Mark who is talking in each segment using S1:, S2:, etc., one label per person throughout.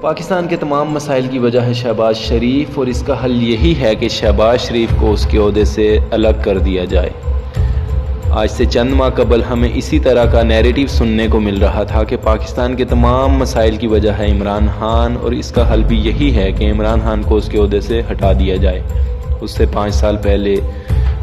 S1: پاکستان کے تمام مسائل کی وجہ ہے شہباز شریف، اور اس کا حل یہی ہے کہ شہباز شریف کو اس کے عہدے سے الگ کر دیا جائے۔ آج سے چند ماہ قبل ہمیں اسی طرح کا نیریٹو سننے کو مل رہا تھا کہ پاکستان کے تمام مسائل کی وجہ ہے عمران خان، اور اس کا حل بھی یہی ہے کہ عمران خان کو اس کے عہدے سے ہٹا دیا جائے۔ اس سے 5 سال پہلے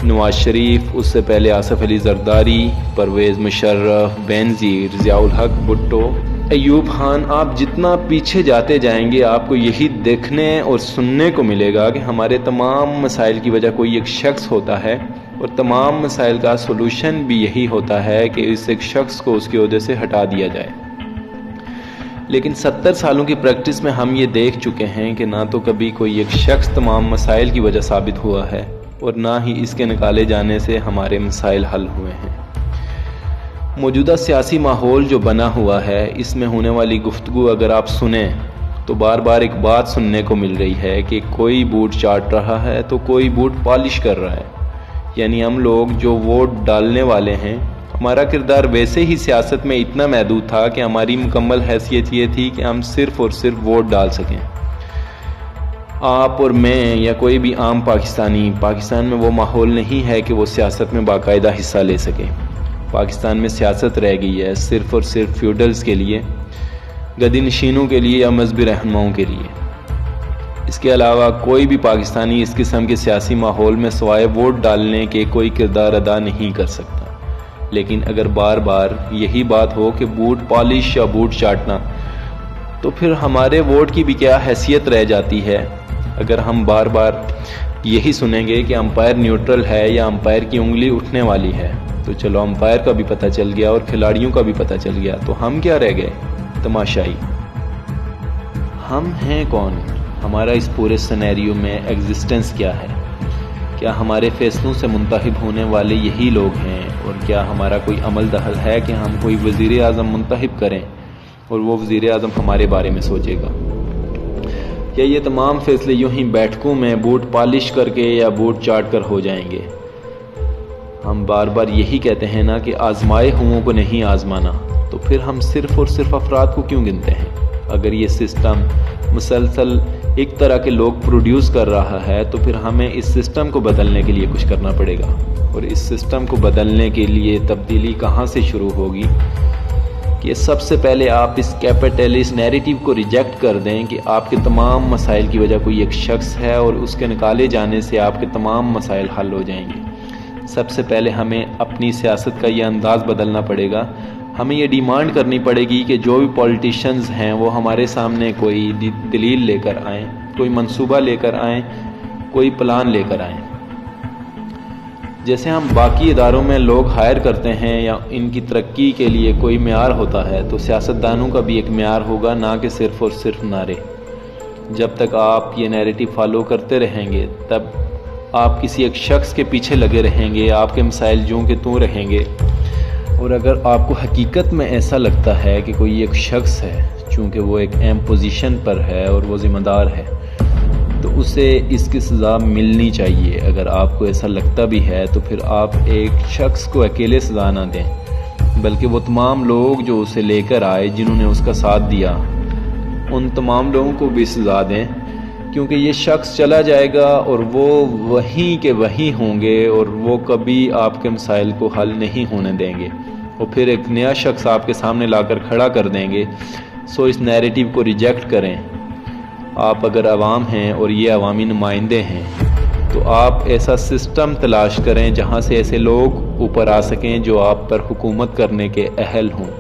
S1: نواز شریف، اس سے پہلے آصف علی زرداری، پرویز مشرف، بینظیر، ضیاء الحق بھٹو، ایوب خان، آپ جتنا پیچھے جاتے جائیں گے آپ کو یہی دیکھنے اور سننے کو ملے گا کہ ہمارے تمام مسائل کی وجہ کوئی ایک شخص ہوتا ہے، اور تمام مسائل کا سولوشن بھی یہی ہوتا ہے کہ اس ایک شخص کو اس کے عہدے سے ہٹا دیا جائے۔ لیکن 70 سالوں کی پریکٹس میں ہم یہ دیکھ چکے ہیں کہ نہ تو کبھی کوئی ایک شخص تمام مسائل کی وجہ ثابت ہوا ہے، اور نہ ہی اس کے نکالے جانے سے ہمارے مسائل حل ہوئے ہیں۔ موجودہ سیاسی ماحول جو بنا ہوا ہے، اس میں ہونے والی گفتگو اگر آپ سنیں تو بار بار ایک بات سننے کو مل رہی ہے کہ کوئی بوٹ چاٹ رہا ہے تو کوئی بوٹ پالش کر رہا ہے۔ یعنی ہم لوگ جو ووٹ ڈالنے والے ہیں، ہمارا کردار ویسے ہی سیاست میں اتنا محدود تھا کہ ہماری مکمل حیثیت یہ تھی کہ ہم صرف اور صرف ووٹ ڈال سکیں۔ آپ اور میں یا کوئی بھی عام پاکستان میں وہ ماحول نہیں ہے کہ وہ سیاست میں باقاعدہ حصہ لے سکے۔ پاکستان میں سیاست رہ گئی ہے صرف اور صرف فیوڈلز کے لیے، گدی نشینوں کے لیے یا مذہبی رہنماؤں کے لیے۔ اس کے علاوہ کوئی بھی پاکستانی اس قسم کے سیاسی ماحول میں سوائے ووٹ ڈالنے کے کوئی کردار ادا نہیں کر سکتا۔ لیکن اگر بار بار یہی بات ہو کہ بوٹ پالش یا بوٹ چاٹنا، تو پھر ہمارے ووٹ کی بھی کیا حیثیت رہ جاتی ہے؟ اگر ہم بار بار یہی سنیں گے کہ امپائر نیوٹرل ہے یا امپائر کی انگلی اٹھنے والی ہے، تو چلو امپائر کا بھی پتہ چل گیا اور کھلاڑیوں کا بھی پتہ چل گیا، تو ہم کیا رہ گئے؟ تماشائی۔ ہم ہیں کون؟ ہمارا اس پورے سینیریو میں ایگزسٹنس کیا ہے؟ کیا ہمارے فیصلوں سے منتخب ہونے والے یہی لوگ ہیں؟ اور کیا ہمارا کوئی عمل دخل ہے کہ ہم کوئی وزیر اعظم منتخب کریں اور وہ وزیر اعظم ہمارے بارے میں سوچے گا؟ یا یہ تمام فیصلے یوں ہی بیٹھکوں میں بوٹ پالش کر کے یا بوٹ چاٹ کر ہو جائیں گے؟ ہم بار بار یہی کہتے ہیں نا کہ آزمائے ہوئوں کو نہیں آزمانا، تو پھر ہم صرف اور صرف افراد کو کیوں گنتے ہیں؟ اگر یہ سسٹم مسلسل ایک طرح کے لوگ پروڈیوس کر رہا ہے تو پھر ہمیں اس سسٹم کو بدلنے کے لیے کچھ کرنا پڑے گا، اور اس سسٹم کو بدلنے کے لیے تبدیلی کہاں سے شروع ہوگی؟ کہ سب سے پہلے آپ اس کیپٹلسٹ نیریٹو کو ریجیکٹ کر دیں کہ آپ کے تمام مسائل کی وجہ کوئی ایک شخص ہے، اور اس کے نکالے جانے سے آپ کے تمام مسائل حل ہو جائیں گے۔ سب سے پہلے ہمیں اپنی سیاست کا یہ انداز بدلنا پڑے گا۔ ہمیں یہ ڈیمانڈ کرنی پڑے گی کہ جو بھی پولیٹیشنز ہیں وہ ہمارے سامنے کوئی دلیل لے کر آئیں، کوئی منصوبہ لے کر آئیں، کوئی پلان لے کر آئیں۔ جیسے ہم باقی اداروں میں لوگ ہائر کرتے ہیں یا ان کی ترقی کے لیے کوئی معیار ہوتا ہے، تو سیاستدانوں کا بھی ایک معیار ہوگا، نہ کہ صرف اور صرف نعرے۔ جب تک آپ یہ نیریٹو فالو کرتے رہیں گے تب آپ کسی ایک شخص کے پیچھے لگے رہیں گے، آپ کے مسائل جوں کے توں رہیں گے۔ اور اگر آپ کو حقیقت میں ایسا لگتا ہے کہ کوئی ایک شخص ہے، چونکہ وہ ایک اہم پوزیشن پر ہے اور وہ ذمہ دار ہے، تو اسے اس کی سزا ملنی چاہیے۔ اگر آپ کو ایسا لگتا بھی ہے تو پھر آپ ایک شخص کو اکیلے سزا نہ دیں، بلکہ وہ تمام لوگ جو اسے لے کر آئے، جنہوں نے اس کا ساتھ دیا، ان تمام لوگوں کو بھی سزا دیں، کیونکہ یہ شخص چلا جائے گا اور وہ وہیں کے وہیں ہوں گے، اور وہ کبھی آپ کے مسائل کو حل نہیں ہونے دیں گے، اور پھر ایک نیا شخص آپ کے سامنے لا کر کھڑا کر دیں گے۔ سو اس نیریٹو کو ریجیکٹ کریں۔ آپ اگر عوام ہیں اور یہ عوامی نمائندے ہیں، تو آپ ایسا سسٹم تلاش کریں جہاں سے ایسے لوگ اوپر آ سکیں جو آپ پر حکومت کرنے کے اہل ہوں۔